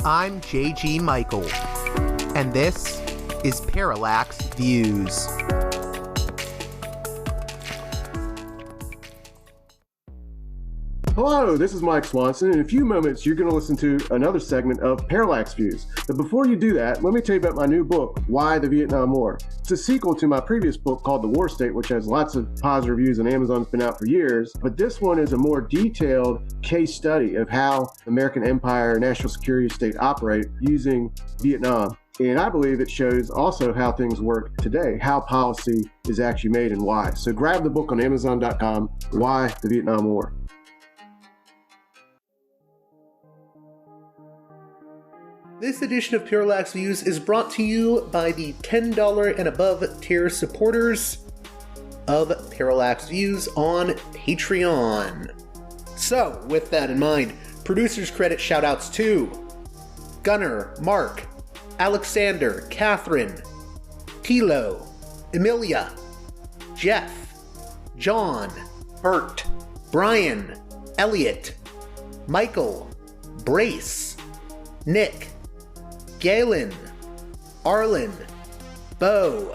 I'm J.G. Michael, and this is Parallax Views. Hello, this is Mike Swanson. In a few moments, you're going to listen to another segment of Parallax Views. But before you do that, let me tell you about my new book, Why the Vietnam War. It's a sequel to my previous book called The War State, which has lots of positive reviews, and Amazon's been out for years. But this one is a more detailed case study of how American empire and national security state operate using Vietnam. And I believe it shows also how things work today, how policy is actually made and why. So grab the book on Amazon.com, Why the Vietnam War. This edition of Parallax Views is brought to you by the $10 and above tier supporters of Parallax Views on Patreon. So, with that in mind, producers credit shoutouts to Gunnar, Mark, Alexander, Catherine, Tilo, Emilia, Jeff, John, Bert, Brian, Elliot, Michael, Brace, Nick, Galen, Arlen, Bo,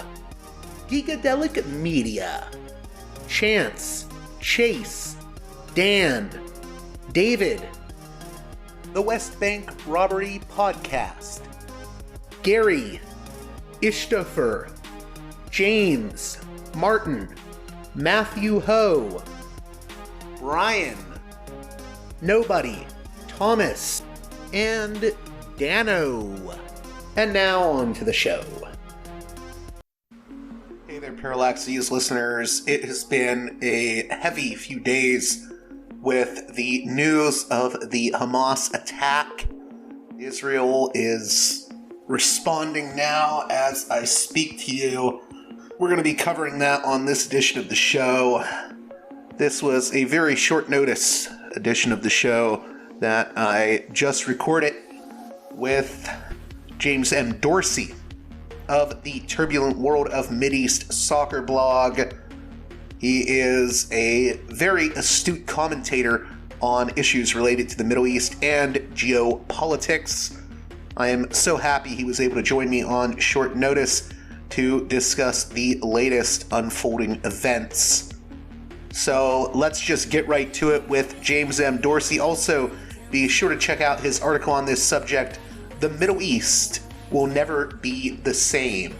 Geekadelic Media, Chance, Chase, Dan, David, The West Bank Robbery Podcast, Gary, Ishtofer, James, Martin, Matthew Ho, Brian, Nobody, Thomas, and Dano. And now on to the show. Hey there, Parallax Views listeners. It has been a heavy few days with the news of the Hamas attack. Israel is responding now as I speak to you. We're going to be covering that on this edition of the show. This was a very short notice edition of the show that I just recorded with James M. Dorsey of the Turbulent World of Mideast Soccer blog. He is a very astute commentator on issues related to the Middle East and geopolitics. I am so happy he was able to join me on short notice to discuss the latest unfolding events. So let's just get right to it with James M. Dorsey. Also, be sure to check out his article on this subject, The Middle East Will Never Be the Same,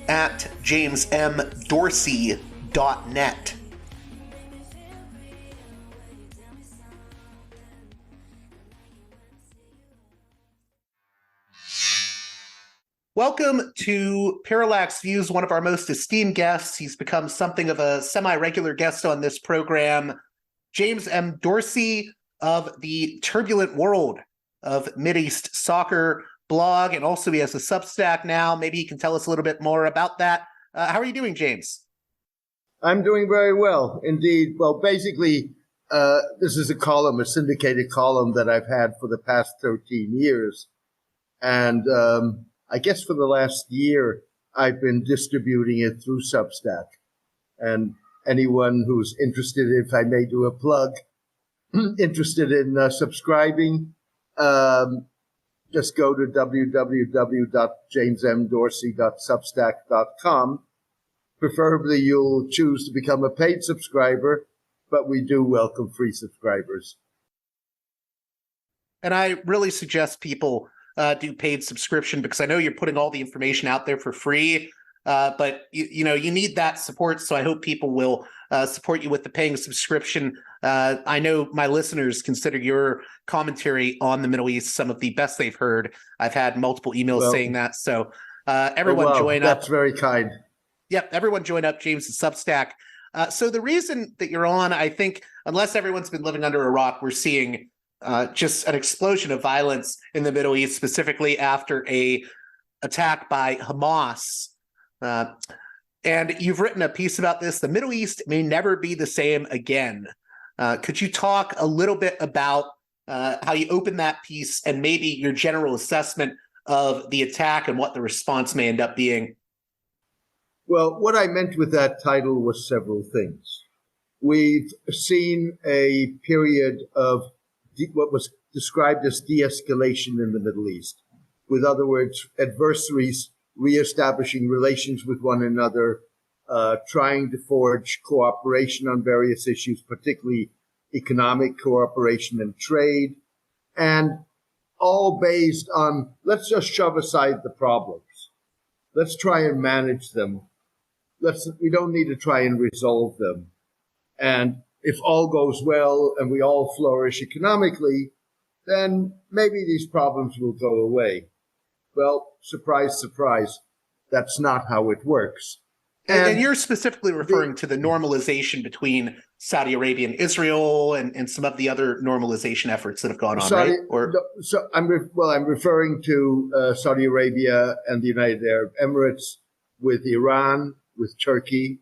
at jamesmdorsey.net. Welcome to Parallax Views, one of our most esteemed guests. He's become something of a semi-regular guest on this program, James M. Dorsey of the Turbulent World of Mideast Soccer blog, and also he has a Substack now. Maybe he can tell us a little bit more about that. How are you doing, James? I'm doing very well, indeed. Well, basically, this is a syndicated column that I've had for the past 13 years. And I guess for the last year, I've been distributing it through Substack. And anyone who's interested, if I may do a plug, interested in subscribing, just go to www.jamesmdorsey.substack.com. Preferably, you'll choose to become a paid subscriber, but we do welcome free subscribers. And I really suggest people do paid subscription, because I know you're putting all the information out there for free, but you need that support. So I hope people will support you with the paying subscription. I know my listeners consider your commentary on the Middle East some of the best they've heard. I've had multiple emails saying that. So everyone join up. That's very kind. Yep, everyone join up, James' Substack. So the reason that you're on, I think, unless everyone's been living under a rock, we're seeing just an explosion of violence in the Middle East, specifically after a attack by Hamas. And you've written a piece about this. The Middle East may never be the same again. Could you talk a little bit about how you opened that piece and maybe your general assessment of the attack and what the response may end up being? Well, what I meant with that title was several things. We've seen a period of what was described as de-escalation in the Middle East. With other words, adversaries reestablishing relations with one another, trying to forge cooperation on various issues, particularly economic cooperation and trade, and all based on, let's just shove aside the problems. Let's try and manage them. We don't need to try and resolve them. And if all goes well and we all flourish economically, then maybe these problems will go away. Well, surprise, surprise, that's not how it works. And you're specifically referring to the normalization between Saudi Arabia and Israel and some of the other normalization efforts that have gone on, right? I'm referring to Saudi Arabia and the United Arab Emirates with Iran, with Turkey,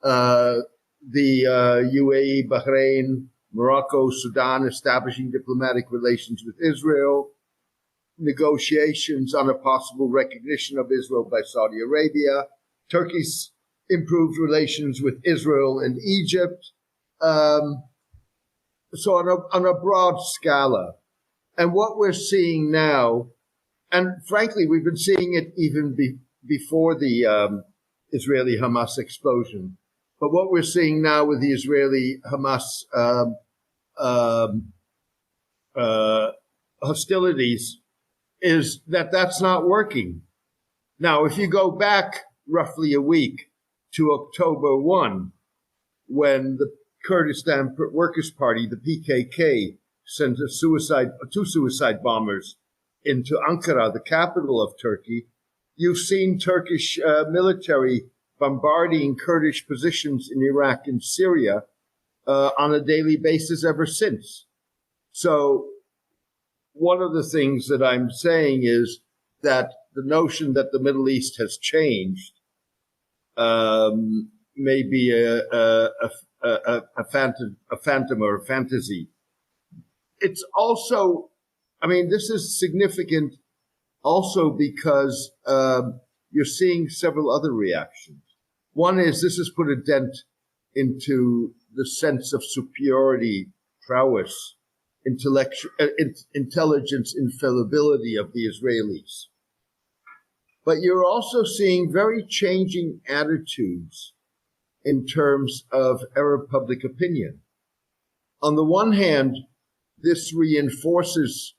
the UAE, Bahrain, Morocco, Sudan establishing diplomatic relations with Israel, negotiations on a possible recognition of Israel by Saudi Arabia, Turkey's improved relations with Israel and Egypt. So on a broad scala. And what we're seeing now, and frankly, we've been seeing it even before the Israeli-Hamas explosion, but what we're seeing now with the Israeli-Hamas hostilities is that that's not working. Now, if you go back roughly a week to October 1, when the Kurdistan Workers' Party, the PKK, sent two suicide bombers into Ankara, the capital of Turkey, you've seen Turkish military bombarding Kurdish positions in Iraq and Syria on a daily basis ever since. So one of the things that I'm saying is that the notion that the Middle East has changed may be a phantom or a fantasy. It's also, this is significant also because you're seeing several other reactions. One is this has put a dent into the sense of superiority, prowess, intelligence, infallibility of the Israelis. But you're also seeing very changing attitudes in terms of Arab public opinion. On the one hand, this reinforces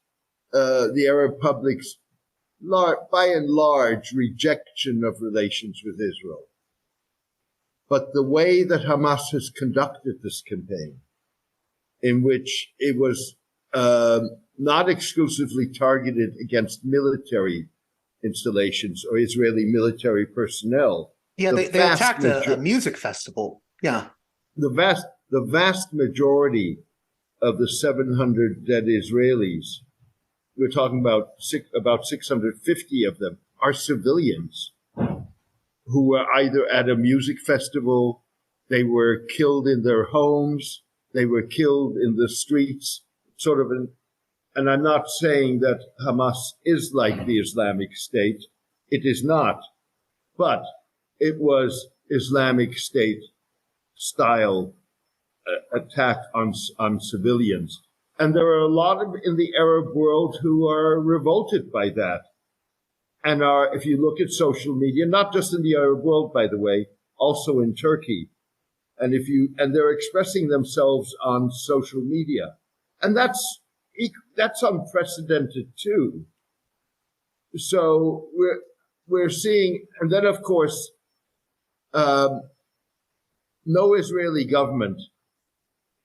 the Arab public's, by and large, rejection of relations with Israel. But the way that Hamas has conducted this campaign, in which it was not exclusively targeted against military installations or Israeli military personnel. Yeah, they attacked a music festival. Yeah. The vast majority of the 700 dead Israelis, we're talking about 650 of them, are civilians who were either at a music festival, they were killed in their homes, they were killed in the streets, and I'm not saying that Hamas is like the Islamic State. It is not. But it was Islamic State style attack on civilians. And there are a lot in the Arab world who are revolted by that. And if you look at social media, not just in the Arab world, by the way, also in Turkey, and they're expressing themselves on social media. And that's unprecedented too. So we're seeing, and then of course, no Israeli government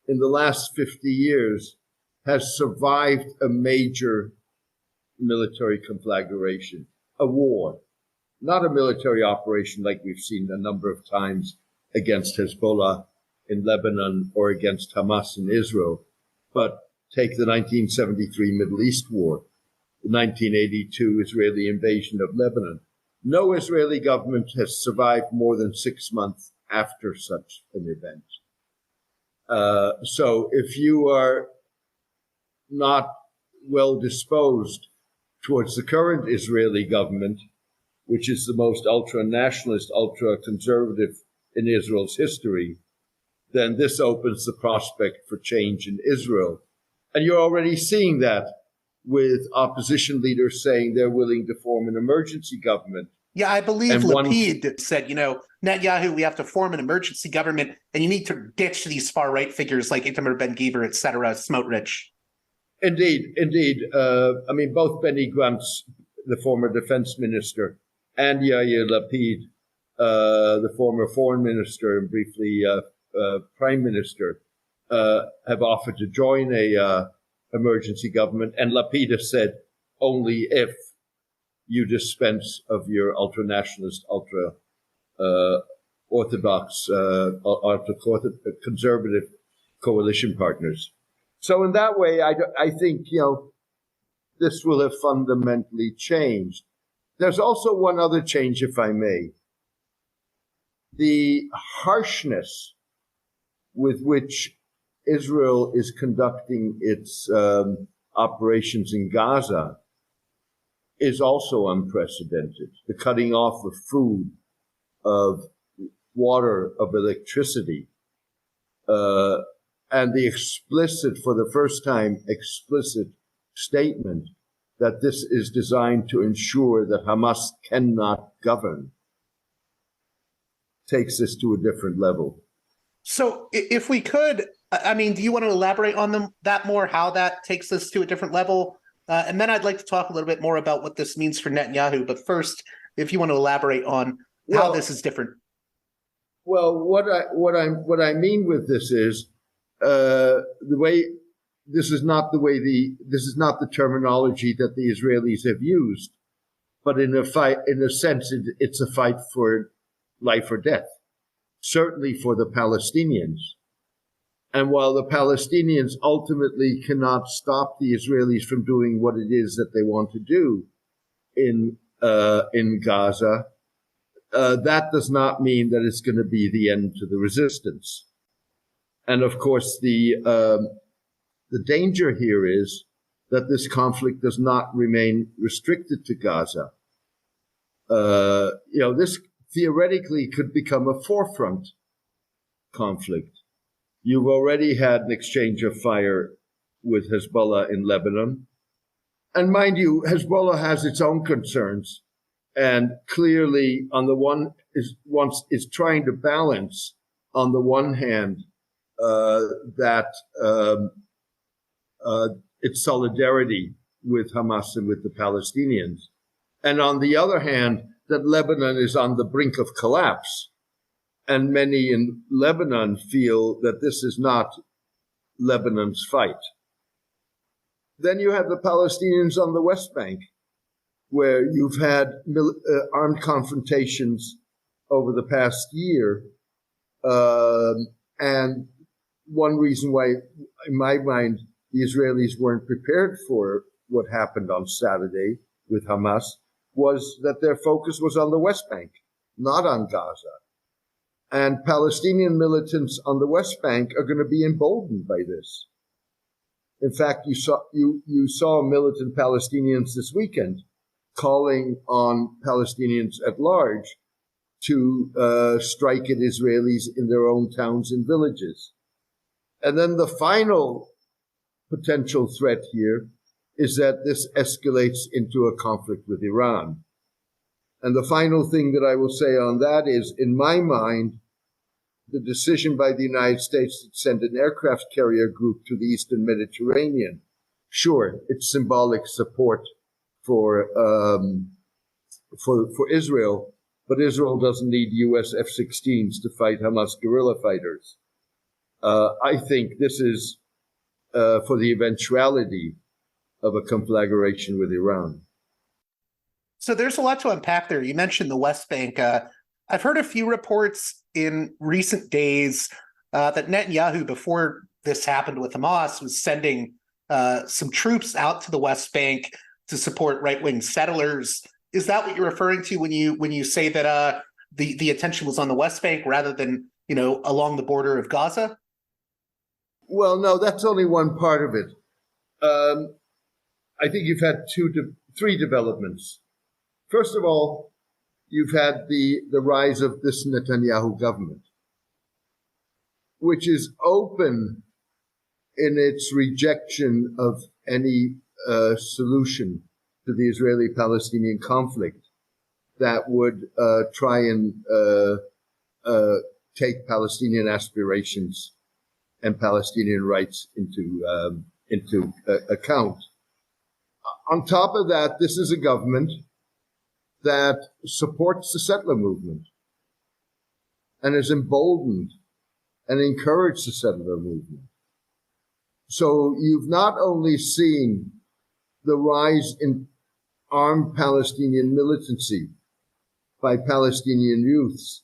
in the last 50 years has survived a major military conflagration, a war, not a military operation like we've seen a number of times against Hezbollah in Lebanon or against Hamas in Israel, but take the 1973 Middle East War, the 1982 Israeli invasion of Lebanon. No Israeli government has survived more than 6 months after such an event. So if you are not well disposed towards the current Israeli government, which is the most ultra-nationalist, ultra-conservative in Israel's history, then this opens the prospect for change in Israel. And you're already seeing that with opposition leaders saying they're willing to form an emergency government. Yeah, I believe And Lapid said, Netanyahu, we have to form an emergency government, and you need to ditch these far-right figures like Itamar Ben-Gvir, et cetera, Smotrich. Indeed. Both Benny Gantz, the former defense minister, and Yair Lapid, the former foreign minister and briefly prime minister, have offered to join a emergency government. And Lapid has said only if you dispense of your ultra-nationalist, ultra-orthodox, conservative coalition partners. So in that way, I think, this will have fundamentally changed. There's also one other change, if I may. The harshness with which Israel is conducting its operations in Gaza is also unprecedented. The cutting off of food, of water, of electricity, and the for the first time, explicit statement that this is designed to ensure that Hamas cannot govern takes this to a different level. So if we could, do you want to elaborate on that more, how that takes us to a different level? And then I'd like to talk a little bit more about what this means for Netanyahu. But first, if you want to elaborate on how this is different. Well, what I mean with this is this is not the terminology that the Israelis have used, but in a sense, it's a fight for life or death, certainly for the Palestinians. And while the Palestinians ultimately cannot stop the Israelis from doing what it is that they want to do in Gaza, that does not mean that it's going to be the end to the resistance. And of course, the danger here is that this conflict does not remain restricted to Gaza. This theoretically could become a forefront conflict. You've already had an exchange of fire with Hezbollah in Lebanon. And mind you, Hezbollah has its own concerns, and clearly is trying to balance, on the one hand, its solidarity with Hamas and with the Palestinians, and on the other hand, that Lebanon is on the brink of collapse. And many in Lebanon feel that this is not Lebanon's fight. Then you have the Palestinians on the West Bank, where you've had armed confrontations over the past year. And one reason why, in my mind, the Israelis weren't prepared for what happened on Saturday with Hamas was that their focus was on the West Bank, not on Gaza. And Palestinian militants on the West Bank are going to be emboldened by this. In fact, you saw militant Palestinians this weekend calling on Palestinians at large to strike at Israelis in their own towns and villages. And then the final potential threat here is that this escalates into a conflict with Iran. And the final thing that I will say on that is, in my mind, the decision by the United States to send an aircraft carrier group to the Eastern Mediterranean, sure, it's symbolic support for Israel, but Israel doesn't need U.S. F-16s to fight Hamas guerrilla fighters. I think this is for the eventuality of a conflagration with Iran. So there's a lot to unpack there. You mentioned the West Bank. I've heard a few reports in recent days that Netanyahu, before this happened with Hamas, was sending some troops out to the West Bank to support right-wing settlers. Is that what you're referring to when you say that the attention was on the West Bank rather than along the border of Gaza? Well, no, that's only one part of it. I think you've had three developments. First of all, you've had the rise of this Netanyahu government, which is open in its rejection of any solution to the Israeli-Palestinian conflict that would try and take Palestinian aspirations and Palestinian rights into account. On top of that, this is a government that supports the settler movement and has emboldened and encouraged the settler movement. So you've not only seen the rise in armed Palestinian militancy by Palestinian youths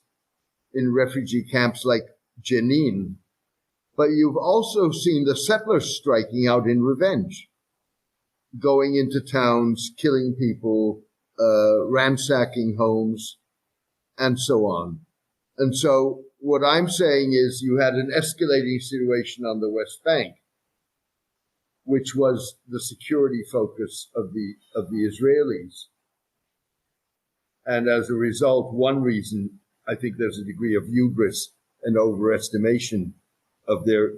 in refugee camps like Jenin, but you've also seen the settlers striking out in revenge, going into towns, killing people, ransacking homes, and so on. And so what I'm saying is you had an escalating situation on the West Bank, which was the security focus of the Israelis. And as a result, one reason I think there's a degree of hubris and overestimation of their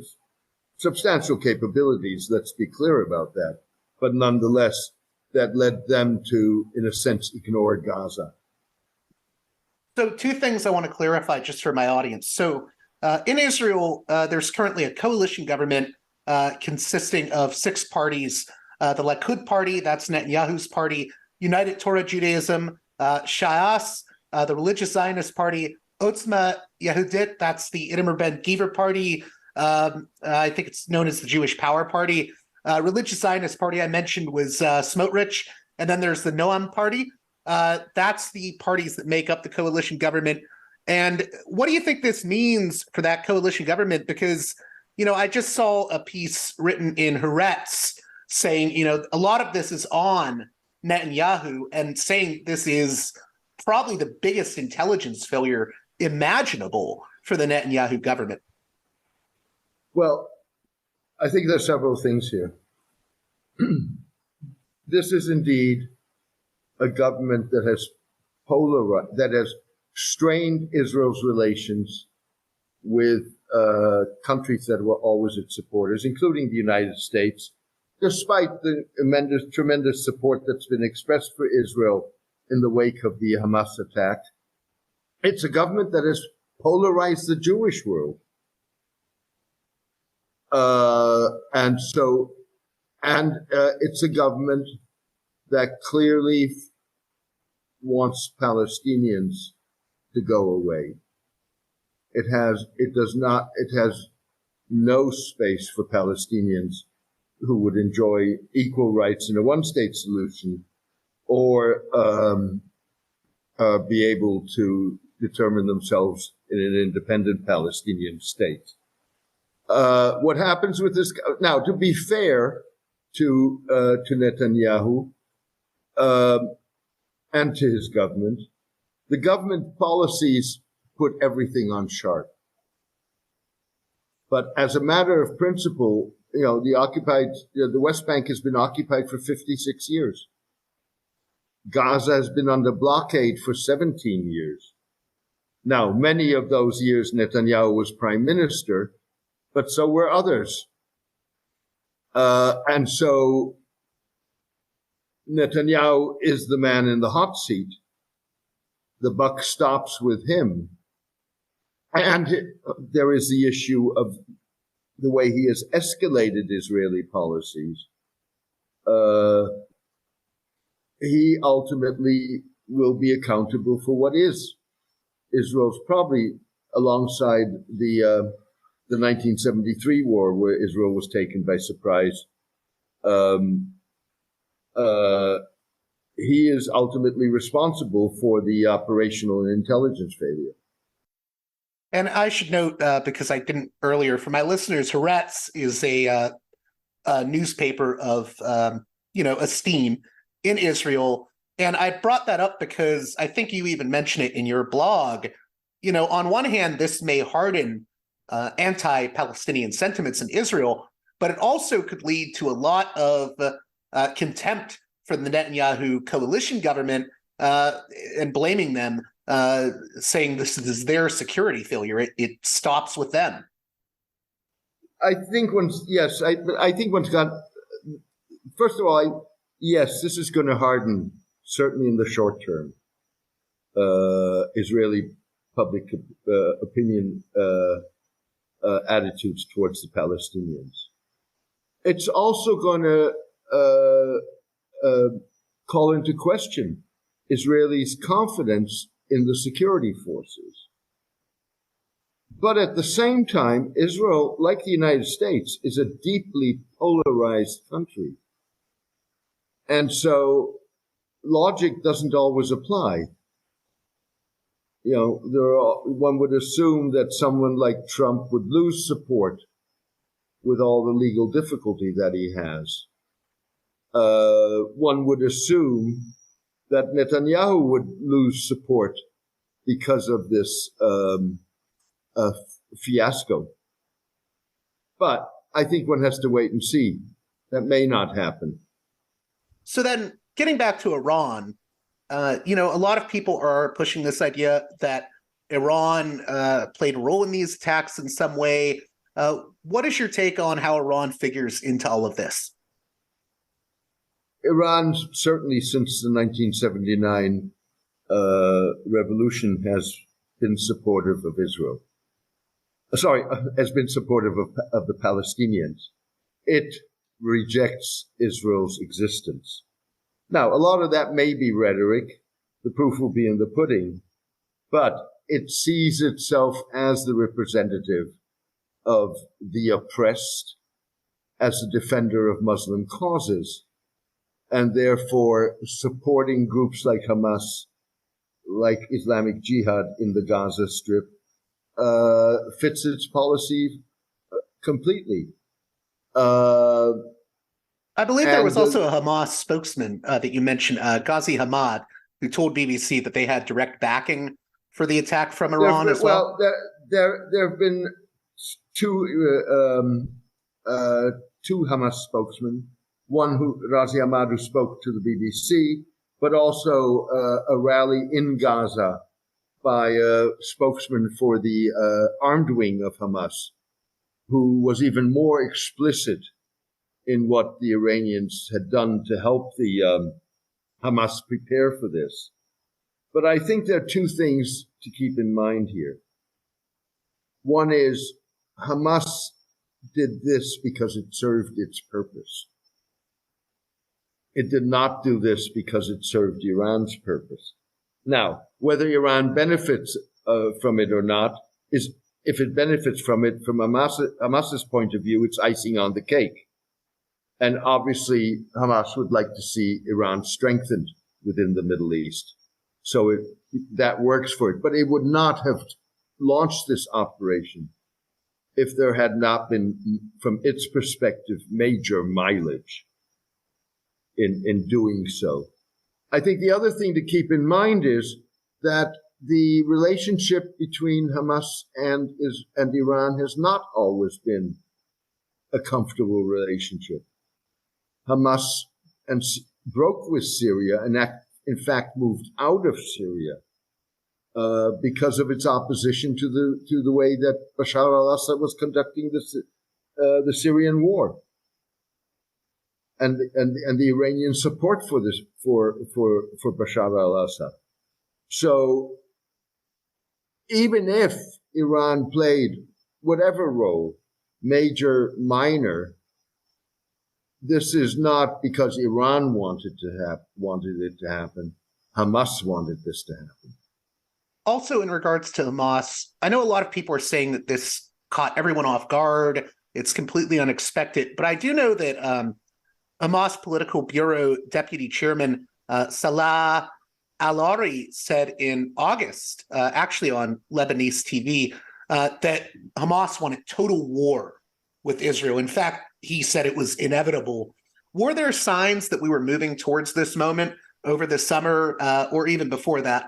substantial capabilities, let's be clear about that. But nonetheless, that led them to, in a sense, ignore Gaza. So two things I want to clarify just for my audience. So in Israel, there's currently a coalition government consisting of 6 parties. The Likud party, that's Netanyahu's party, United Torah Judaism, Sha'as, the Religious Zionist Party, Otzma Yehudit, that's the Itamar Ben-Gvir party. I think it's known as the Jewish Power Party. Religious Zionist Party I mentioned was Smotrich. And then there's the Noam Party. That's the parties that make up the coalition government. And what do you think this means for that coalition government? Because, I just saw a piece written in Haaretz saying, a lot of this is on Netanyahu and saying this is probably the biggest intelligence failure imaginable for the Netanyahu government. Well, I think there are several things here. This is indeed a government that has polarized, that has strained Israel's relations with countries that were always its supporters, including the United States, despite the tremendous support that's been expressed for Israel in the wake of the Hamas attack. It's a government that has polarized the Jewish world. And it's a government that clearly wants Palestinians to go away. It has no space for Palestinians who would enjoy equal rights in a one-state solution or be able to determine themselves in an independent Palestinian state. What happens with this? Now, to be fair to Netanyahu and to his government, the government policies put everything on chart. But as a matter of principle, the West Bank has been occupied for 56 years. Gaza has been under blockade for 17 years. Now, many of those years Netanyahu was prime minister, but so were others. And so Netanyahu is the man in the hot seat. The buck stops with him. And there is the issue of the way he has escalated Israeli policies. He ultimately will be accountable for what is Israel's, probably alongside the 1973 war, where Israel was taken by surprise. He is ultimately responsible for the operational and intelligence failure. And I should note, because I didn't earlier, for my listeners, Haaretz is a newspaper of esteem in Israel. And I brought that up because I think you even mention it in your blog. On one hand, this may harden anti-Palestinian sentiments in Israel, but it also could lead to a lot of contempt for the Netanyahu coalition government and blaming them, saying this is their security failure. It stops with them. I think I think one's got. First of all, yes, this is going to harden, certainly in the short term, Israeli public opinion attitudes towards the Palestinians. It's also going to call into question Israelis' confidence in the security forces. But at the same time, Israel, like the United States, is a deeply polarized country. And so logic doesn't always apply. You know, one would assume that someone like Trump would lose support with all the legal difficulty that he has. One would assume that Netanyahu would lose support because of this fiasco. But I think one has to wait and see. That may not happen. So then, getting back to Iran, a lot of people are pushing this idea that Iran played a role in these attacks in some way. What is your take on how Iran figures into all of this? Iran, certainly since the 1979 revolution, has been supportive of Israel. Has been supportive of the Palestinians. It rejects Israel's existence. Now, a lot of that may be rhetoric. The proof will be in the pudding. But it sees itself as the representative of the oppressed, as a defender of Muslim causes, and therefore supporting groups like Hamas, like Islamic Jihad in the Gaza Strip, fits its policy completely. I believe there was also a Hamas spokesman that you mentioned, Ghazi Hamad, who told BBC that they had direct backing for the attack from Iran as well. Well, there have been two Hamas spokesmen. One Ghazi Hamad, who spoke to the BBC, but also a rally in Gaza by a spokesman for the armed wing of Hamas, who was even more explicit in what the Iranians had done to help the Hamas prepare for this. But I think there are two things to keep in mind here. One is Hamas did this because it served its purpose. It did not do this because it served Iran's purpose. Now, whether Iran benefits from it or not, is if it benefits from it, from Hamas's point of view, it's icing on the cake. And obviously, Hamas would like to see Iran strengthened within the Middle East. So that works for it. But it would not have launched this operation if there had not been, from its perspective, major mileage in doing so. I think the other thing to keep in mind is that the relationship between Hamas and Iran has not always been a comfortable relationship. Hamas broke with Syria and in fact moved out of Syria because of its opposition to the way that Bashar al-Assad was conducting the Syrian war, and the Iranian support for this for Bashar al-Assad. So even if Iran played whatever role, major, minor, this is not because Iran wanted it to happen. Hamas wanted this to happen. Also, in regards to Hamas, I know a lot of people are saying that this caught everyone off guard. It's completely unexpected. But I do know that Hamas Political Bureau Deputy Chairman Salah Al-Ari said in August, actually on Lebanese TV, that Hamas wanted total war with Israel. In fact, he said it was inevitable. Were there signs that we were moving towards this moment over the summer or even before that?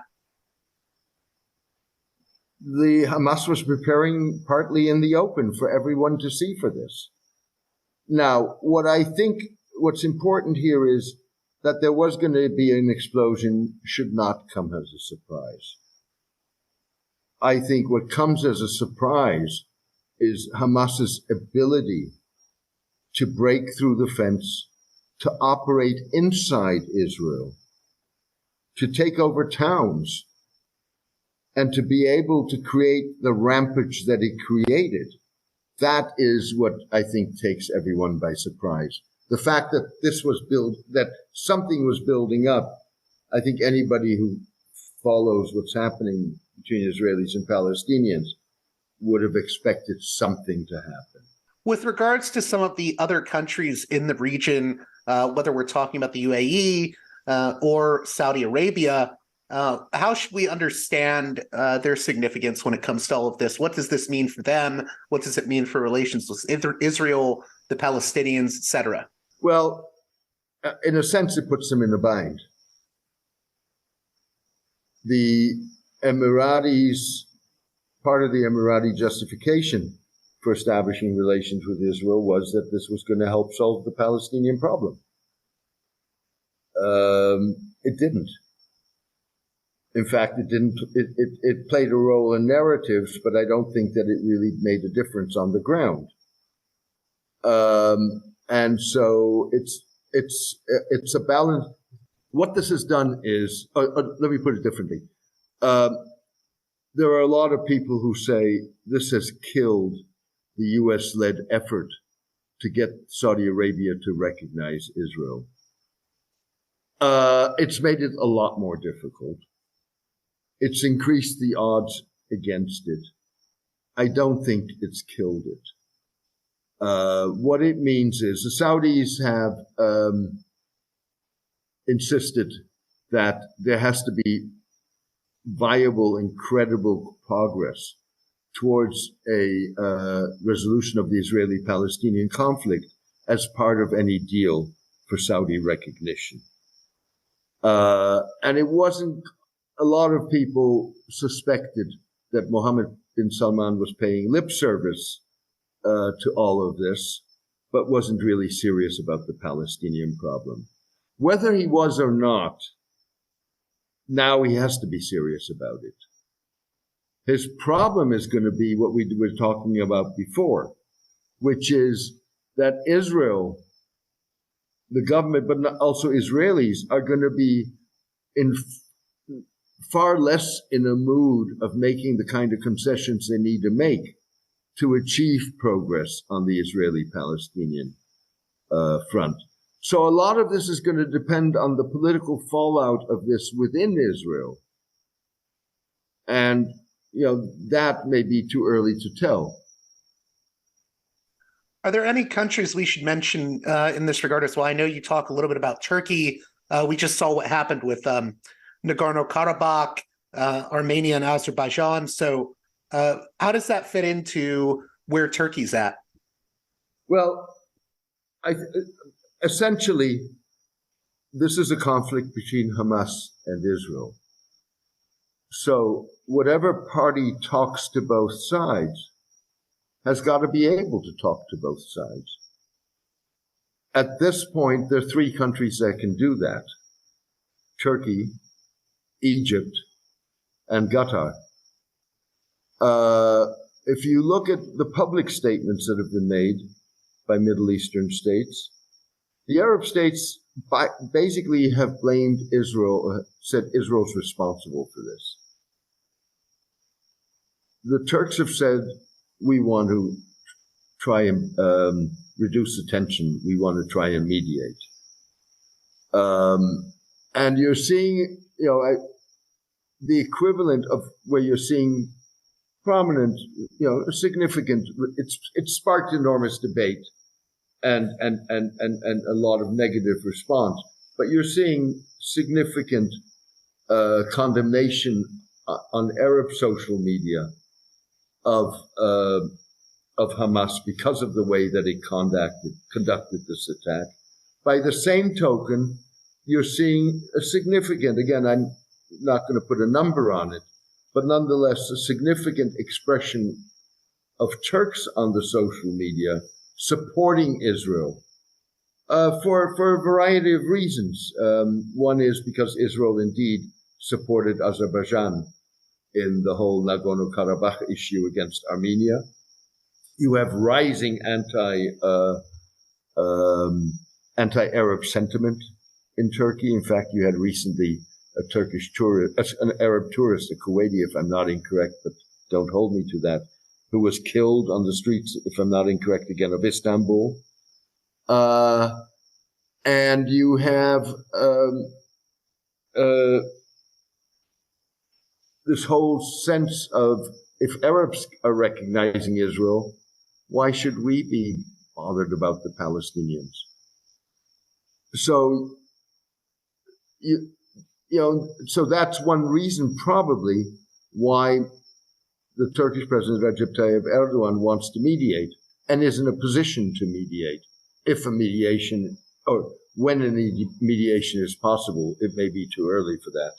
The Hamas was preparing partly in the open for everyone to see for this. Now, what's important here is that there was going to be an explosion should not come as a surprise. I think what comes as a surprise is Hamas's ability to break through the fence, to operate inside Israel, to take over towns, and to be able to create the rampage that it created. That is what I think takes everyone by surprise. The fact that that something was building up, I think anybody who follows what's happening between Israelis and Palestinians would have expected something to happen. With regards to some of the other countries in the region, whether we're talking about the UAE or Saudi Arabia, how should we understand their significance when it comes to all of this? What does this mean for them? What does it mean for relations with Israel, the Palestinians, etc.? Well, in a sense, it puts them in a bind. The Emiratis, part of the Emirati justification for establishing relations with Israel was that this was going to help solve the Palestinian problem. It didn't. In fact, it didn't. It played a role in narratives, but I don't think that it really made a difference on the ground. And so it's a balance. What this has done is, let me put it differently. There are a lot of people who say this has killed the U.S.-led effort to get Saudi Arabia to recognize Israel. It's made it a lot more difficult. It's increased the odds against it. I don't think it's killed it. What it means is the Saudis have insisted that there has to be viable and credible progress towards a resolution of the Israeli-Palestinian conflict as part of any deal for Saudi recognition. And it wasn't, a lot of people suspected that Mohammed bin Salman was paying lip service to all of this, but wasn't really serious about the Palestinian problem. Whether he was or not, now he has to be serious about it. His problem is going to be what we were talking about before, which is that Israel, the government, but also Israelis, are going to be in far less in a mood of making the kind of concessions they need to make to achieve progress on the Israeli-Palestinian front. So a lot of this is going to depend on the political fallout of this within Israel. And, that may be too early to tell. Are there any countries we should mention in this regard as well? I know you talk a little bit about Turkey. We just saw what happened with Nagorno-Karabakh, Armenia, and Azerbaijan. So how does that fit into where Turkey's at? Well, essentially, this is a conflict between Hamas and Israel. So whatever party talks to both sides has got to be able to talk to both sides. At this point, there are three countries that can do that: Turkey, Egypt, and Qatar. If you look at the public statements that have been made by Middle Eastern states, the Arab states basically have blamed Israel, said Israel's responsible for this. The Turks have said, we want to try and reduce the tension. We want to try and mediate. And you're seeing, the equivalent of where you're seeing prominent, significant, it's sparked enormous debate and a lot of negative response. But you're seeing significant condemnation on Arab social media of Hamas because of the way that it conducted this attack. By the same token, you're seeing a significant, again, I'm not going to put a number on it, but nonetheless a significant expression of Turks on the social media supporting Israel for a variety of reasons. One is because Israel indeed supported Azerbaijan in the whole Nagorno-Karabakh issue against Armenia. You have rising anti-Arab sentiment in Turkey. In fact, you had recently a Turkish tourist, an Arab tourist, a Kuwaiti, if I'm not incorrect, but don't hold me to that, who was killed on the streets, if I'm not incorrect again, of Istanbul. And you have this whole sense of, if Arabs are recognizing Israel, why should we be bothered about the Palestinians? So, so that's one reason probably why the Turkish president Recep Tayyip Erdogan wants to mediate and is in a position to mediate. If a mediation, or when a mediation is possible, it may be too early for that.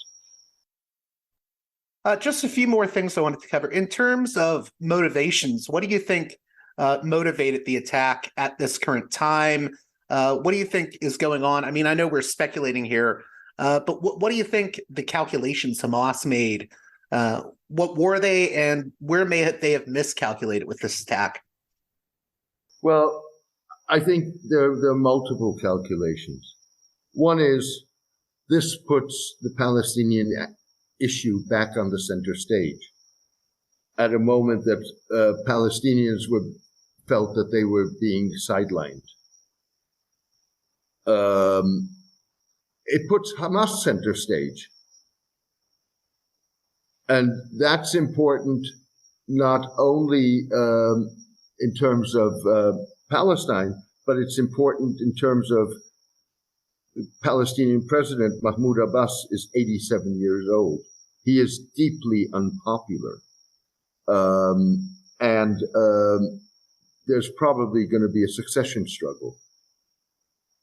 Just a few more things I wanted to cover. In terms of motivations, what do you think motivated the attack at this current time? What do you think is going on? I mean, I know we're speculating here, but what do you think the calculations Hamas made? What were they, and where may they have miscalculated with this attack? Well, I think there are multiple calculations. One is this puts the Palestinian issue back on the center stage at a moment that Palestinians felt that they were being sidelined. It puts Hamas center stage. And that's important not only in terms of Palestine, but it's important in terms of the Palestinian president, Mahmoud Abbas, is 87 years old. He is deeply unpopular. And there's probably going to be a succession struggle.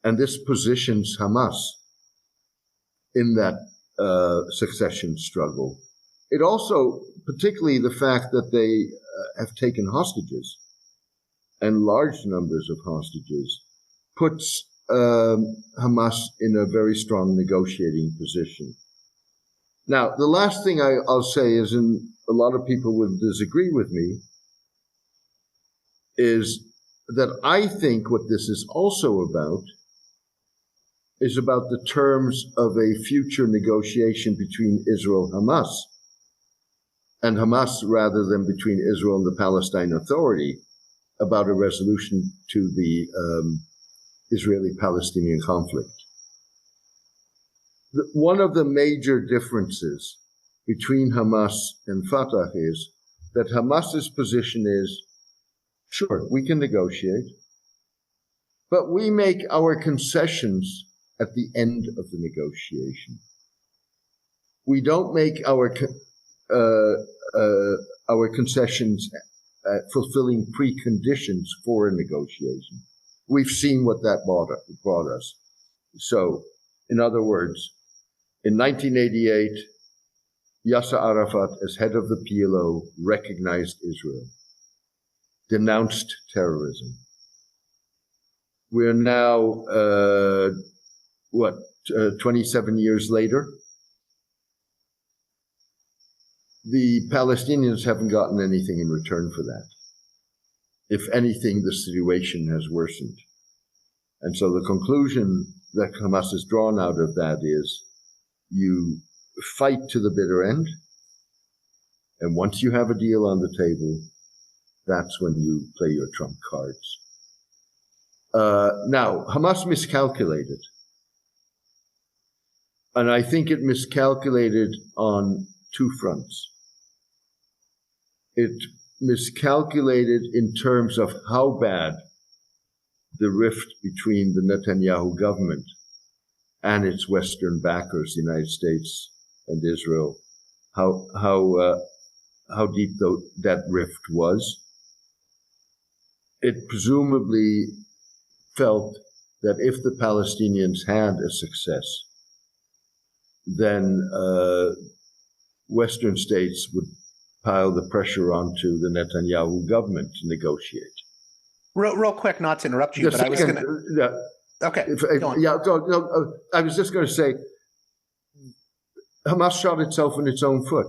And this positions Hamas in that succession struggle. It also, particularly the fact that they have taken hostages, and large numbers of hostages, puts Hamas in a very strong negotiating position. Now, the last thing I'll say is, and a lot of people will disagree with me, is that I think what this is also about is about the terms of a future negotiation between Israel and Hamas, and Hamas rather than between Israel and the Palestine Authority, about a resolution to the Israeli-Palestinian conflict. One of the major differences between Hamas and Fatah is that Hamas's position is, sure, we can negotiate, but we make our concessions at the end of the negotiation. We don't make our concessions fulfilling preconditions for a negotiation. We've seen what that brought us. So, in other words, in 1988, Yasser Arafat, as head of the PLO, recognized Israel, denounced terrorism. We're now, 27 years later? The Palestinians haven't gotten anything in return for that. If anything, the situation has worsened. And so the conclusion that Hamas has drawn out of that is you fight to the bitter end, and once you have a deal on the table, that's when you play your trump cards. Now, Hamas miscalculated. And I think it miscalculated on two fronts. It miscalculated in terms of how bad the rift between the Netanyahu government and its Western backers, the United States and Israel, how deep that rift was. It presumably felt that if the Palestinians had a success, then Western states would pile the pressure onto the Netanyahu government to negotiate. Real quick, not to interrupt you, but I was going to... Yeah. Okay, go on. Yeah, I was just going to say, Hamas shot itself in its own foot.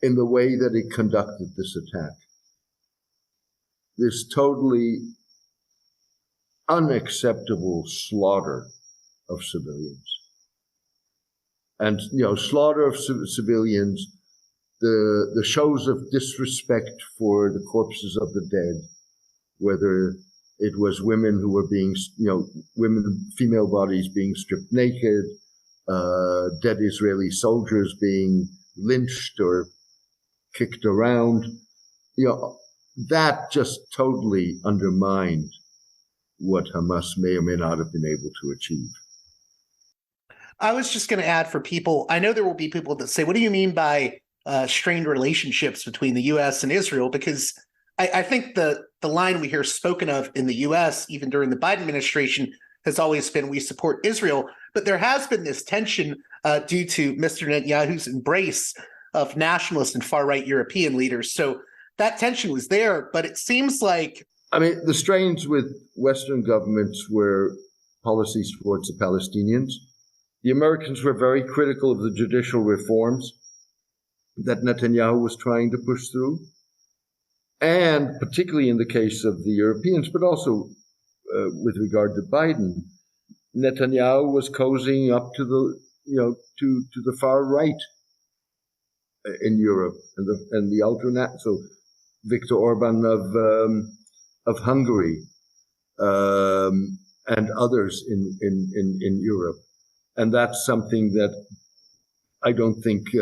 in the way that it conducted this attack. This totally unacceptable slaughter of civilians. And, slaughter of civilians, the shows of disrespect for the corpses of the dead, whether it was women who were being, female bodies being stripped naked, dead Israeli soldiers being lynched or kicked around, that just totally undermined what Hamas may or may not have been able to achieve. I was just going to add for people, I know there will be people that say, what do you mean by strained relationships between the U.S. and Israel? Because I think the line we hear spoken of in the U.S., even during the Biden administration, has always been we support Israel. But there has been this tension due to Mr. Netanyahu's embrace of nationalist and far-right European leaders. So that tension was there, but it seems like... the strains with Western governments were policies towards the Palestinians. The Americans were very critical of the judicial reforms that Netanyahu was trying to push through. And particularly in the case of the Europeans, but also with regard to Biden, Netanyahu was cozying up to the, to the far right in Europe and the ultra-national. So Viktor Orban of Hungary and others in Europe, and that's something that I don't think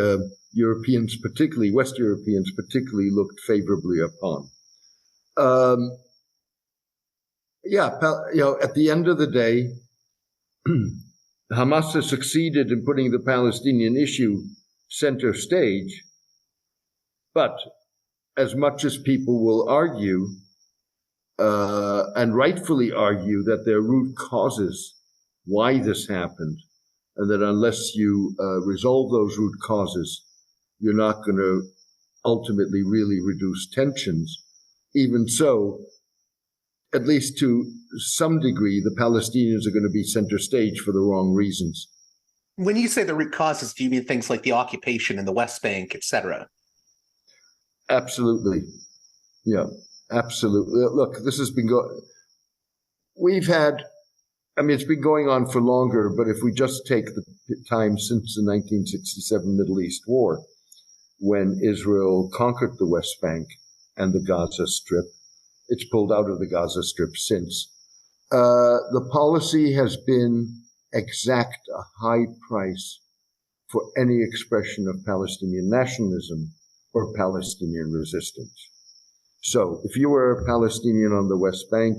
Europeans, particularly West Europeans, particularly looked favorably upon. At the end of the day, Hamas has succeeded in putting the Palestinian issue center stage, but as much as people will argue, and rightfully argue, that there are root causes why this happened, and that unless you resolve those root causes, you're not going to ultimately really reduce tensions. Even so, at least to some degree, the Palestinians are going to be center stage for the wrong reasons. When you say the root causes, do you mean things like the occupation in the West Bank, et cetera? Absolutely. Yeah, absolutely. Look, this has been it's been going on for longer, but if we just take the time since the 1967 Middle East War, when Israel conquered the West Bank and the Gaza Strip, it's pulled out of the Gaza Strip since. The policy has been exact a high price for any expression of Palestinian nationalism or Palestinian resistance. So if you were a Palestinian on the West Bank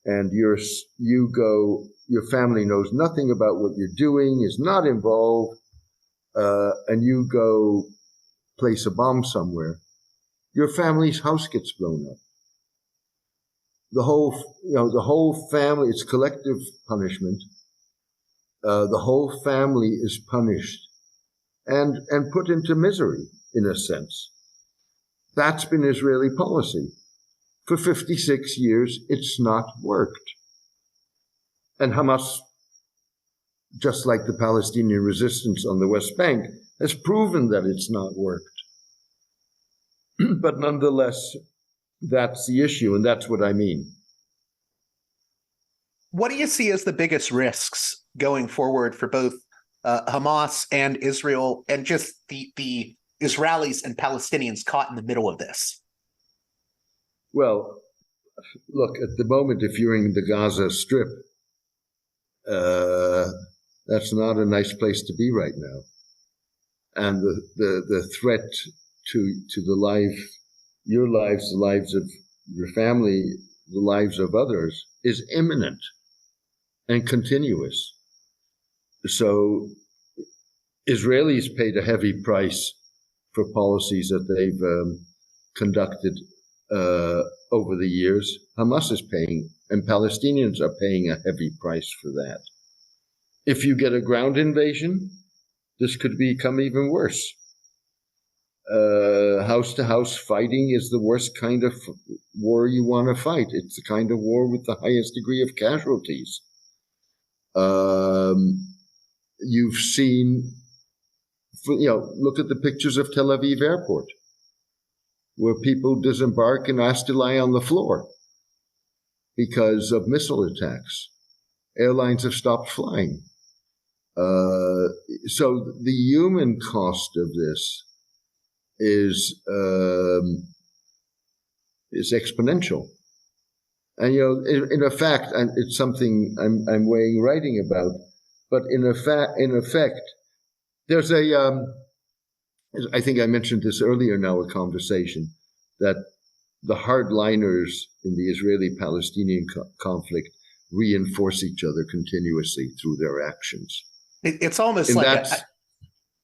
and your family knows nothing about what you're doing, is not involved, and you go place a bomb somewhere, your family's house gets blown up. The whole family, it's collective punishment. The whole family is punished and put into misery, in a sense. That's been Israeli policy. For 56 years, it's not worked. And Hamas, just like the Palestinian resistance on the West Bank, has proven that it's not worked. But nonetheless, that's the issue, and that's what I mean. What do you see as the biggest risks going forward for both Hamas and Israel, and just the Israelis and Palestinians caught in the middle of this? Well, look, at the moment, if you're in the Gaza Strip, that's not a nice place to be right now. And the threat to your lives, the lives of your family, the lives of others, is imminent and continuous. So Israelis paid a heavy price for policies that they've conducted over the years. Hamas is paying, and Palestinians are paying a heavy price for that. If you get a ground invasion, this could become even worse. House-to-house fighting is the worst kind of war you want to fight. It's the kind of war with the highest degree of casualties. You've seen look at the pictures of Tel Aviv airport, where people disembark and ask to lie on the floor because of missile attacks. Airlines have stopped flying. So the human cost of this is exponential. And, in effect, and it's something I'm writing about, but in effect, there's I think I mentioned this earlier in our conversation, that the hardliners in the Israeli-Palestinian conflict reinforce each other continuously through their actions. It's almost like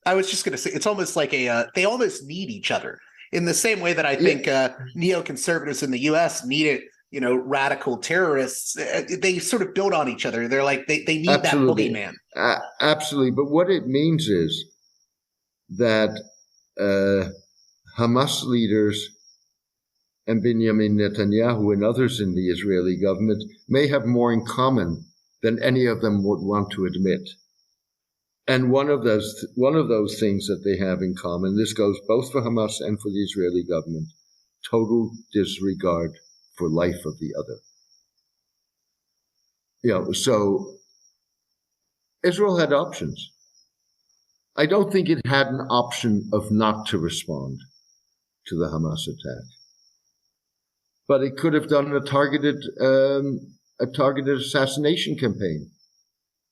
I was just going to say, it's almost like they almost need each other in the same way that I think neoconservatives in the U.S. needed, radical terrorists. They sort of build on each other. They're like, they need Absolutely. that boogeyman. Absolutely. But what it means is that Hamas leaders and Benjamin Netanyahu and others in the Israeli government may have more in common than any of them would want to admit. And one of those things that they have in common, this goes both for Hamas and for the Israeli government, total disregard for life of the other. So Israel had options. I don't think it had an option of not to respond to the Hamas attack. But it could have done a targeted assassination campaign,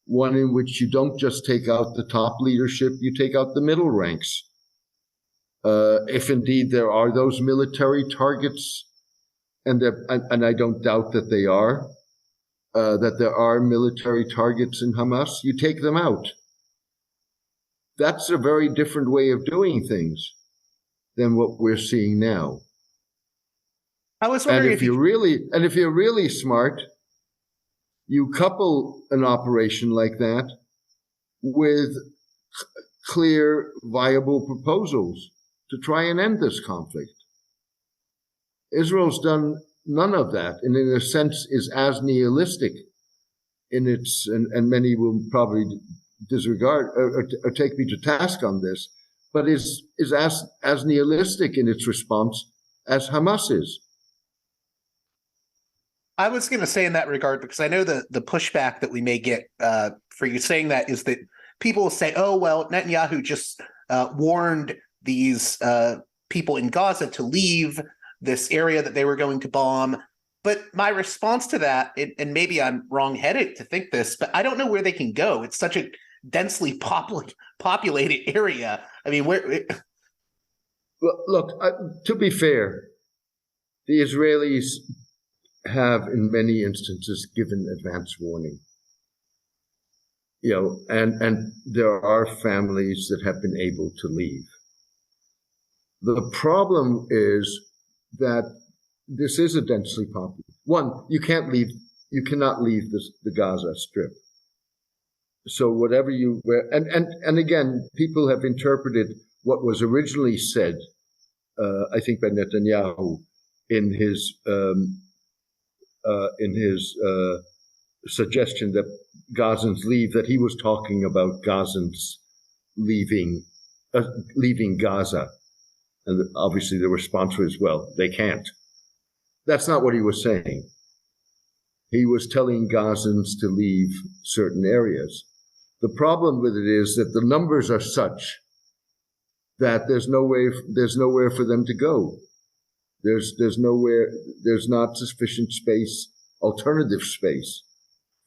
one in which you don't just take out the top leadership, you take out the middle ranks. If indeed there are those military targets, and I don't doubt that they are, that there are military targets in Hamas, you take them out. That's a very different way of doing things than what we're seeing now. I was wondering if you're really smart, you couple an operation like that with clear, viable proposals to try and end this conflict. Israel's done none of that, and in a sense is as nihilistic in its, and many will probably disregard or take me to task on this, but is as nihilistic in its response as Hamas is. I was going to say in that regard, because I know the pushback that we may get for you saying that is that people will say, oh, well, Netanyahu just warned these people in Gaza to leave this area that they were going to bomb. But my response to that, and maybe I'm wrong-headed to think this, but I don't know where they can go. It's such a densely populated area. I mean, where? Well, look, to be fair, the Israelis have in many instances given advance warning. And there are families that have been able to leave. The problem is that this is a densely populated. One, you cannot leave the Gaza Strip. So whatever and again, people have interpreted what was originally said, I think by Netanyahu in his suggestion that Gazans leave, that he was talking about Gazans leaving Gaza. And obviously the response was, well, they can't. That's not what he was saying. He was telling Gazans to leave certain areas. The problem with it is that the numbers are such that there's nowhere for them to go. There's not sufficient space, alternative space,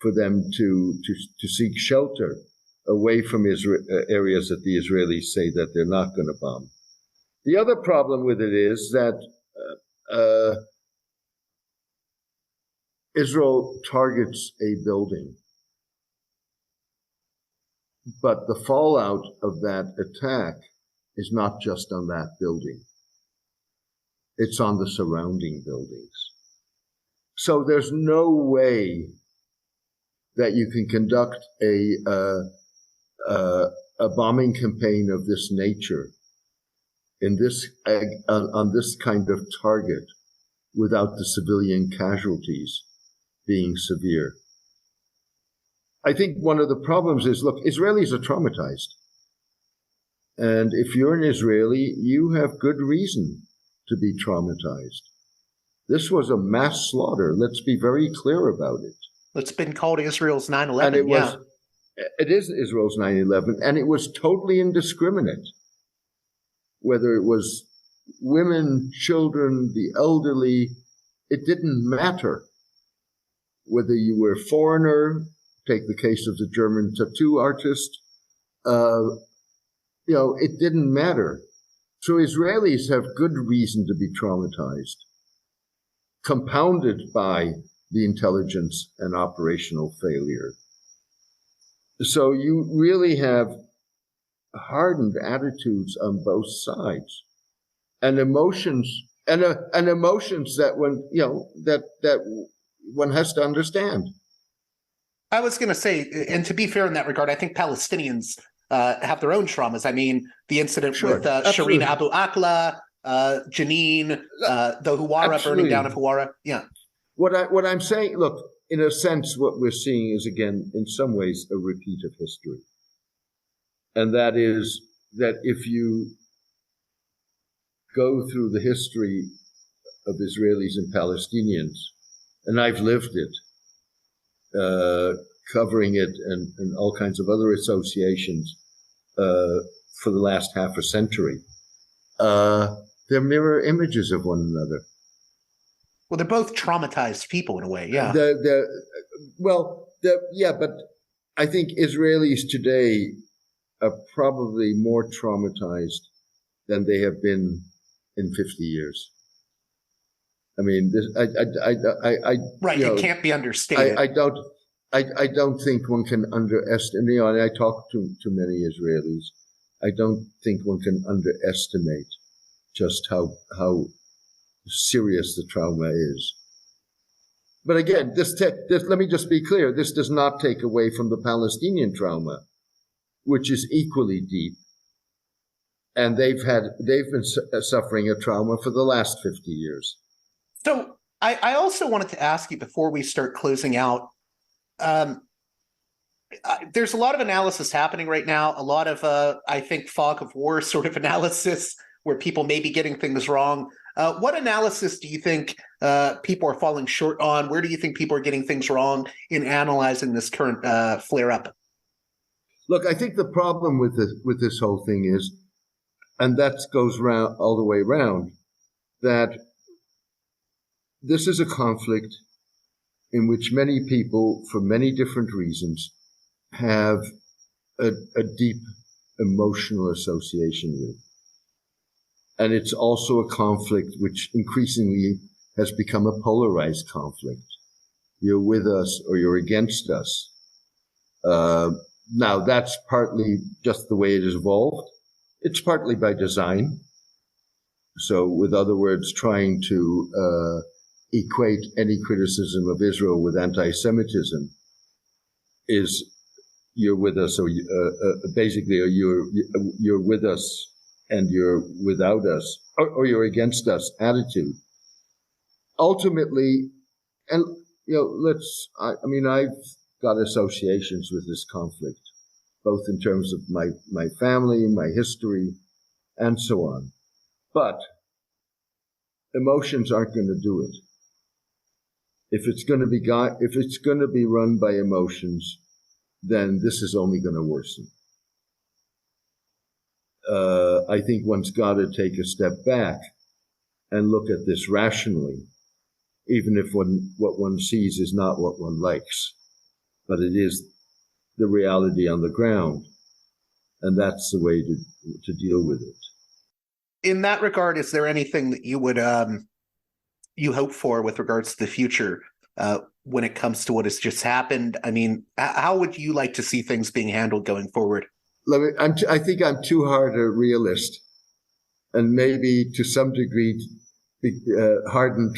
for them to seek shelter away from areas that the Israelis say that they're not going to bomb. The other problem with it is that Israel targets a building, but the fallout of that attack is not just on that building. It's on the surrounding buildings. So there's no way that you can conduct a bombing campaign of this nature on this kind of target without the civilian casualties being severe. I think one of the problems is, look, Israelis are traumatized. And if you're an Israeli, you have good reason to be traumatized. This was a mass slaughter. Let's be very clear about it. It's been called Israel's 9/11. And it is Israel's 9/11, and it was totally indiscriminate. Whether it was women, children, the elderly, it didn't matter. Whether you were a foreigner, take the case of the German tattoo artist, it didn't matter. So Israelis have good reason to be traumatized, compounded by the intelligence and operational failure. So you really have hardened attitudes on both sides, and emotions, and emotions that one has to understand. I was going to say, and to be fair in that regard, I think Palestinians have their own traumas. I mean, the incident with Shireen Abu Akleh, Jenin, the Huwara burning down of Huwara. Yeah. What I'm saying, look, in a sense, what we're seeing is, again, in some ways, a repeat of history. And that is that if you go through the history of Israelis and Palestinians, and I've lived it, covering it and all kinds of other associations for the last half a century, they're mirror images of one another. Well, they're both traumatized people in a way, yeah. But I think Israelis today are probably more traumatized than they have been in 50 years. I mean, it can't be understated. I don't think one can underestimate. And I talk to many Israelis. I don't think one can underestimate just how serious the trauma is. But again, this let me just be clear. This does not take away from the Palestinian trauma, which is equally deep. And they've been suffering a trauma for the last 50 years. So I also wanted to ask you before we start closing out, there's a lot of analysis happening right now, a lot of, I think, fog of war sort of analysis where people may be getting things wrong. What analysis do you think people are falling short on? Where do you think people are getting things wrong in analyzing this current flare-up? Look, I think the problem with this whole thing is, and that goes round all the way around, that this is a conflict in which many people, for many different reasons, have a deep emotional association with. And it's also a conflict which increasingly has become a polarized conflict. You're with us or you're against us. Now, that's partly just the way it has evolved. It's partly by design. So, with other words, trying to equate any criticism of Israel with anti-Semitism is you're with us, or basically, or you're with us and you're without us, or you're against us attitude. Ultimately, and I've got associations with this conflict, both in terms of my family, my history, and so on. But emotions aren't going to do it. If it's going to be run by emotions, then this is only going to worsen. I think one's got to take a step back and look at this rationally, even if what one sees is not what one likes, but it is the reality on the ground, and that's the way to deal with it. In that regard, is there anything that you would you hope for with regards to the future when it comes to what has just happened? I mean, how would you like to see things being handled going forward? I think I'm too hard a realist, and maybe to some degree hardened,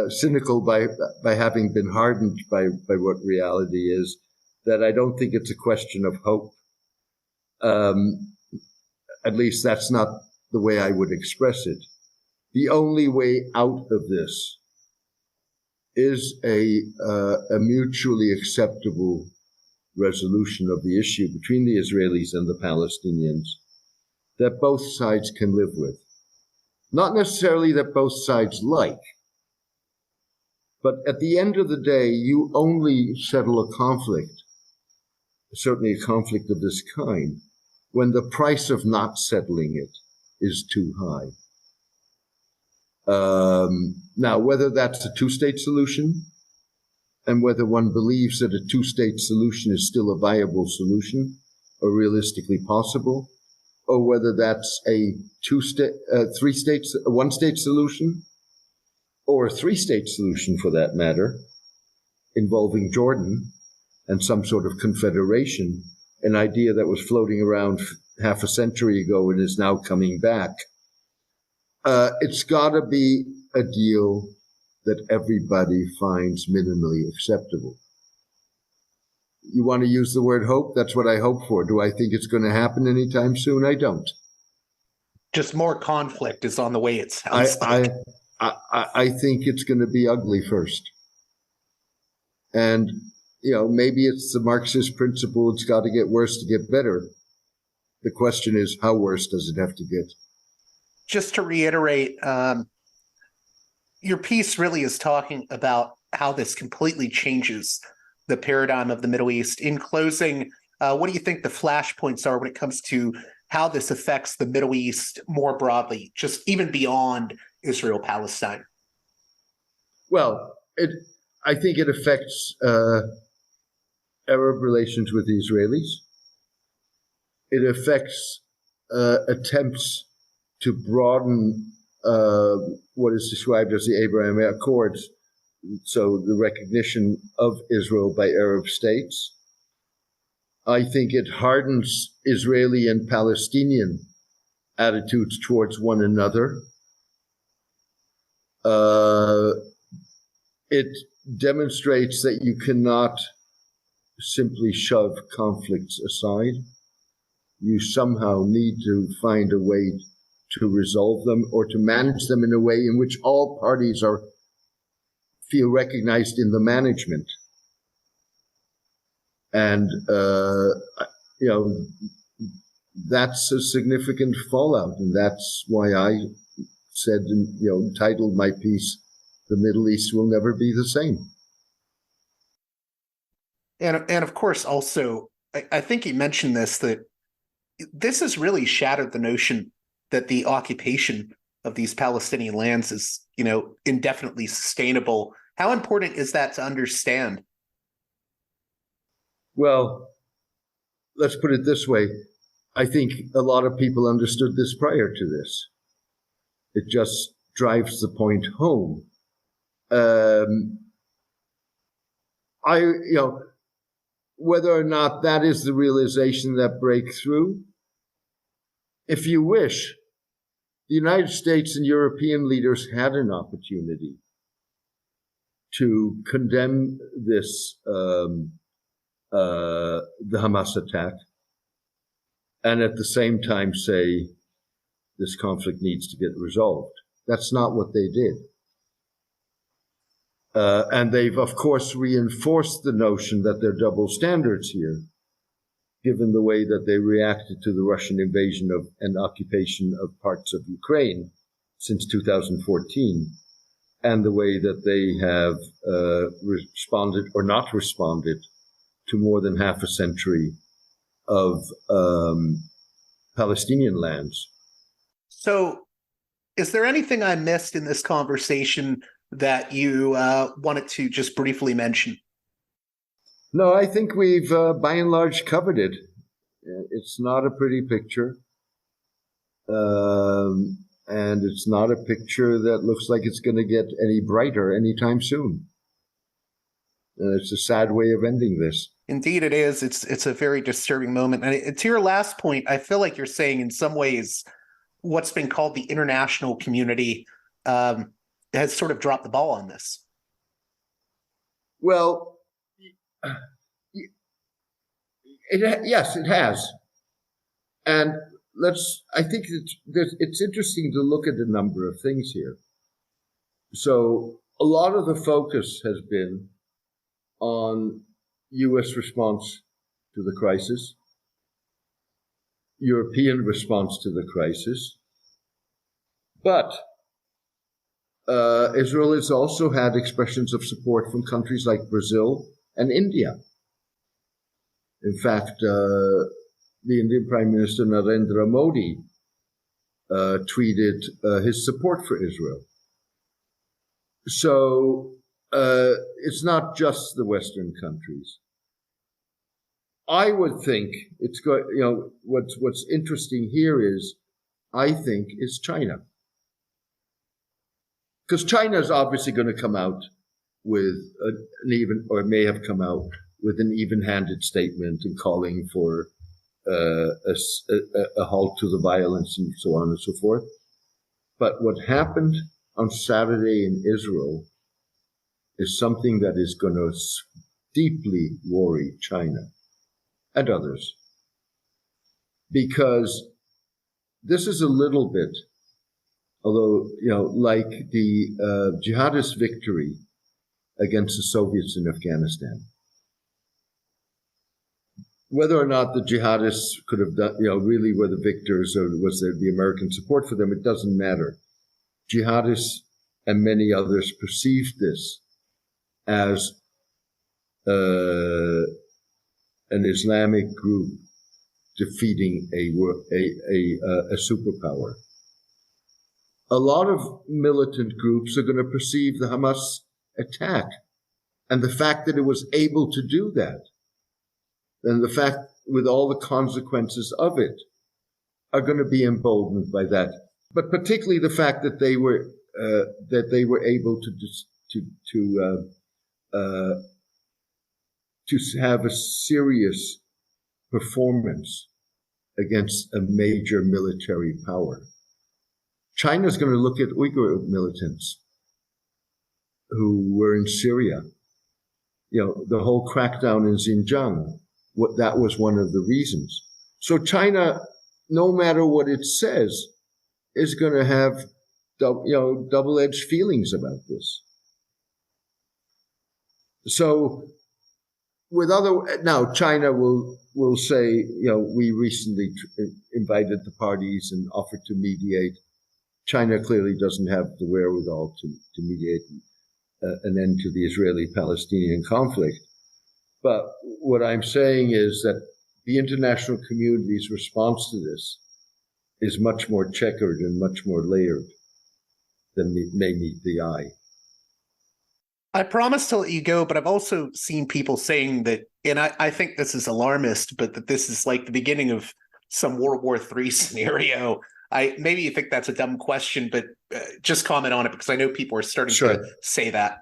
cynical by having been hardened by what reality is, that I don't think it's a question of hope. At least that's not the way I would express it. The only way out of this is a mutually acceptable resolution of the issue between the Israelis and the Palestinians that both sides can live with. Not necessarily that both sides like, but at the end of the day, you only settle a conflict, certainly a conflict of this kind, when the price of not settling it is too high. Now, whether that's a two-state solution and whether one believes that a two-state solution is still a viable solution or realistically possible, or whether that's a one-state solution, or a three-state solution for that matter, involving Jordan and some sort of confederation, an idea that was floating around half a century ago and is now coming back. It's got to be a deal that everybody finds minimally acceptable. You want to use the word hope? That's what I hope for. Do I think it's going to happen anytime soon? I don't. Just more conflict is on the way, it sounds like. I think it's going to be ugly first. And, maybe it's the Marxist principle, it's got to get worse to get better. The question is, how worse does it have to get? Just to reiterate, your piece really is talking about how this completely changes the paradigm of the Middle East. In closing, what do you think the flashpoints are when it comes to how this affects the Middle East more broadly, just even beyond Israel-Palestine? Well, I think it affects Arab relations with the Israelis. It affects attempts to broaden what is described as the Abraham Accords, so the recognition of Israel by Arab states. I think it hardens Israeli and Palestinian attitudes towards one another. It demonstrates that you cannot simply shove conflicts aside. You somehow need to find a way to resolve them or to manage them in a way in which all parties feel recognized in the management. And, that's a significant fallout. And that's why I said, titled my piece, "The Middle East Will Never Be the Same." And of course, also, I think you mentioned this, that this has really shattered the notion that the occupation of these Palestinian lands is, indefinitely sustainable. How important is that to understand? Well, let's put it this way. I think a lot of people understood this prior to this. It just drives the point home. Whether or not that is the realization that breaks through, if you wish, the United States and European leaders had an opportunity to condemn this, the Hamas attack, and at the same time say this conflict needs to get resolved. That's not what they did. And they've, of course, reinforced the notion that there are double standards here, given the way that they reacted to the Russian invasion of and occupation of parts of Ukraine since 2014, and the way that they have responded or not responded to more than half a century of Palestinian lands. So is there anything I missed in this conversation that you wanted to just briefly mention? No, I think we've by and large covered it. It's not a pretty picture. And it's not a picture that looks like it's going to get any brighter anytime soon. It's a sad way of ending this. Indeed, it is. It's a very disturbing moment. And to your last point, I feel like you're saying in some ways what's been called the international community has sort of dropped the ball on this. Well, yes, it has. And I think it's interesting to look at a number of things here. So a lot of the focus has been on U.S. response to the crisis, European response to the crisis, but Israel has also had expressions of support from countries like Brazil and India. In fact, the Indian Prime Minister Narendra Modi tweeted his support for Israel. So it's not just the Western countries. I would think it's going. What's interesting here is, I think, is China, because China is obviously going to come out with may have come out with an even-handed statement and calling for a halt to the violence and so on and so forth. But what happened on Saturday in Israel is something that is going to deeply worry China and others, because this is a little bit, although, like the jihadist victory against the Soviets in Afghanistan. Whether or not the jihadists could have done, really were the victors, or was there the American support for them, it doesn't matter. Jihadists and many others perceived this as an Islamic group defeating a superpower. A lot of militant groups are going to perceive the Hamas attack and the fact that it was able to do that, and the fact with all the consequences of it, are going to be emboldened by that. But particularly the fact that they were able to have a serious performance against a major military power. China's going to look at Uyghur militants who were in Syria. The whole crackdown in Xinjiang, that was one of the reasons. So China, no matter what it says, is going to have double-edged feelings about this. So now China will say, we recently invited the parties and offered to mediate. China clearly doesn't have the wherewithal to mediate an end to the Israeli-Palestinian conflict. But what I'm saying is that the international community's response to this is much more checkered and much more layered than may meet the eye. I promise to let you go, but I've also seen people saying that, and I think this is alarmist, but that this is like the beginning of some World War III scenario. Maybe you think that's a dumb question, but just comment on it, because I know people are starting to say that.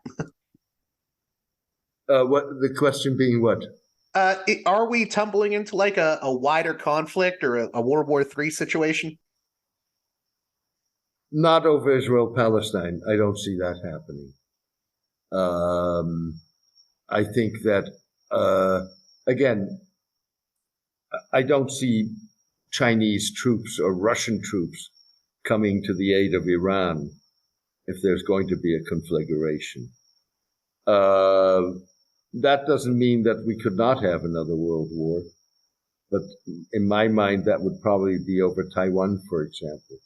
What the question being? What? Are we tumbling into like a wider conflict or a World War III situation? Not over Israel-Palestine. I don't see that happening. I think that, again, I don't see Chinese troops or Russian troops coming to the aid of Iran if there's going to be a conflagration. That doesn't mean that we could not have another world war, but in my mind, that would probably be over Taiwan, for example,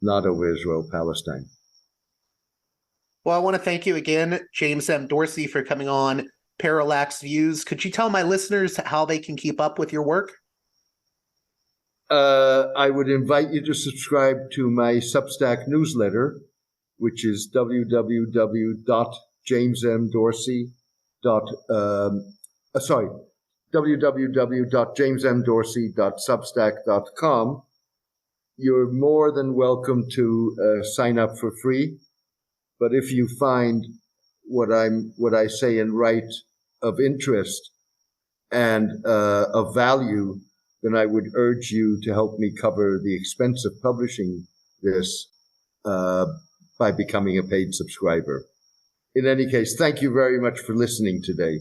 not over Israel-Palestine. Well, I want to thank you again, James M. Dorsey, for coming on Parallax Views. Could you tell my listeners how they can keep up with your work? I would invite you to subscribe to my Substack newsletter, which is www.jamesmdorsey.substack.com. You're more than welcome to sign up for free. But if you find what I say and write of interest and of value, then I would urge you to help me cover the expense of publishing this by becoming a paid subscriber. In any case, thank you very much for listening today.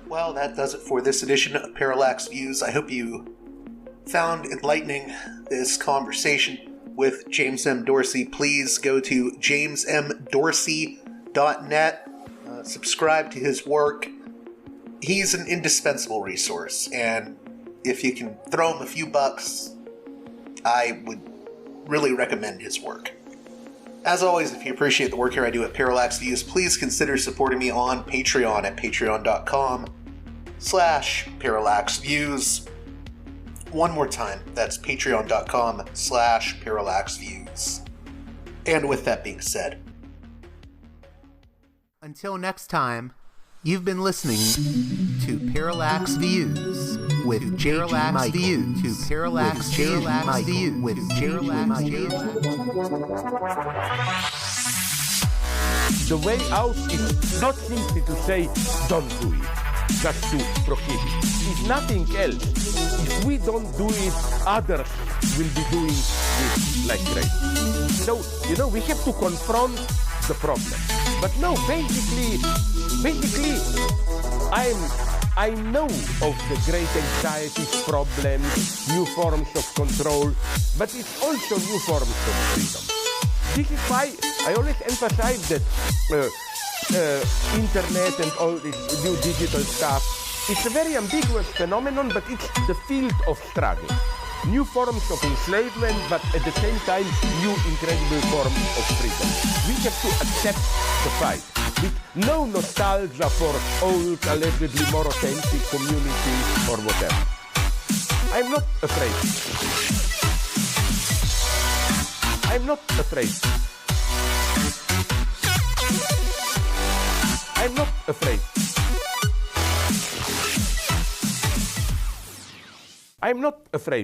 Well, that does it for this edition of Parallax Views. I hope you found enlightening this conversation with James M. Dorsey. Please go to jamesmdorsey.net. subscribe to his work. He's an indispensable resource, and if you can throw him a few bucks, I would really recommend his work. As always, if you appreciate the work here I do at Parallax Views, please consider supporting me on Patreon at patreon.com/Parallax Views. One more time, that's patreon.com/Parallax Views. And with that being said, until next time, you've been listening to Parallax Views with Parallax Views to Parallax Views with Parallax Views. The way out is not simply to say, don't do it, just to prohibit. It's nothing else. If we don't do it, others will be doing it like crazy. So, we have to confront the problem. But no, basically, I know of the great anxieties, problems, new forms of control, but it's also new forms of freedom. This is why I always emphasize that internet and all this new digital stuff, it's a very ambiguous phenomenon, but it's the field of struggle. New forms of enslavement, but at the same time, new incredible forms of freedom. We have to accept the fight with no nostalgia for old, allegedly more authentic communities or whatever. I'm not afraid. I'm not afraid. I'm not afraid. I'm not afraid.